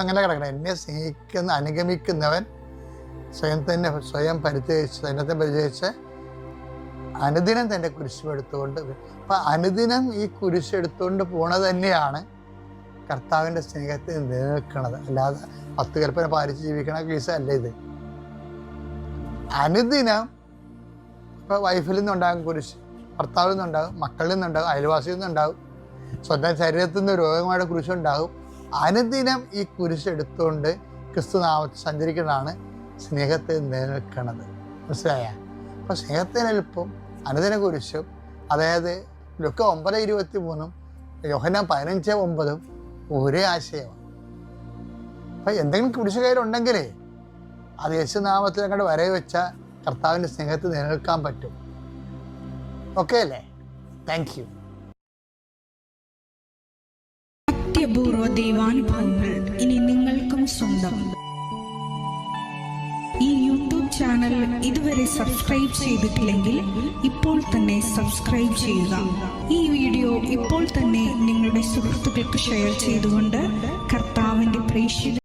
അങ്ങനെ കിടക്കണം. എന്നെ സ്നേഹിക്കുന്ന അനുഗമിക്കുന്നവൻ സ്വയം പരിത്യജിച്ച് സൈന്യത്തെ പരിചയിച്ച് അനുദിനം തൻ്റെ കുരിശെടുത്തുകൊണ്ട് അപ്പം അനുദിനം ഈ കുരിശെടുത്തുകൊണ്ട് പോണത് തന്നെയാണ് കർത്താവിൻ്റെ സ്നേഹത്തെ നിലനിൽക്കുന്നത്. അല്ലാതെ 10 കൽപ്പന പാലിച്ച് ജീവിക്കണ കേസല്ല ഇത്. അനുദിനം ഇപ്പോൾ വൈഫിൽ നിന്നുണ്ടാകും കുരിശ്, ഭർത്താവിൽ നിന്നുണ്ടാകും, മക്കളിൽ നിന്നുണ്ടാകും, അയൽവാസിയിൽ നിന്നുണ്ടാകും, സ്വന്തം ശരീരത്തിൽ നിന്ന് രോഗങ്ങളുടെ കുരിശുണ്ടാകും. അനുദിനം ഈ കുരിശെടുത്തുകൊണ്ട് ക്രിസ്തുനാമത്തിൽ സഞ്ചരിക്കുന്നതാണ് സ്നേഹത്തെ നിലനിൽക്കുന്നത്. മനസ്സിലായ? അപ്പോൾ സ്നേഹത്തിനെളുപ്പം അനുദിന കുരിശും, അതായത് ലുക്ക 9:23 യോഹന്നാൻ 15:9 ഒരേ ആശയമാണ്. അപ്പം എന്തെങ്കിലും കുരിശ് കയ്യിലുണ്ടെങ്കിലേ അത് യേശുനാമത്തിൽ അങ്ങോട്ട് വരവ് വെച്ചാൽ കർത്താവിൻ്റെ സ്നേഹത്തിൽ നിലനിൽക്കാൻ പറ്റും. ഓക്കെ അല്ലേ? Thank you. അത്യപൂർവ ദൈവാനുഭവങ്ങൾ ഇനി നിങ്ങൾക്കും സ്വന്തം. ഈ യൂട്യൂബ് ചാനൽ ഇതുവരെ സബ്സ്ക്രൈബ് ചെയ്തിട്ടില്ലെങ്കിൽ ഇപ്പോൾ തന്നെ സബ്സ്ക്രൈബ് ചെയ്യുക. ഈ വീഡിയോ ഇപ്പോൾ തന്നെ നിങ്ങളുടെ സുഹൃത്തുക്കൾക്ക് ഷെയർ ചെയ്തുകൊണ്ട് കർത്താവിൻ്റെ പ്രേക്ഷിത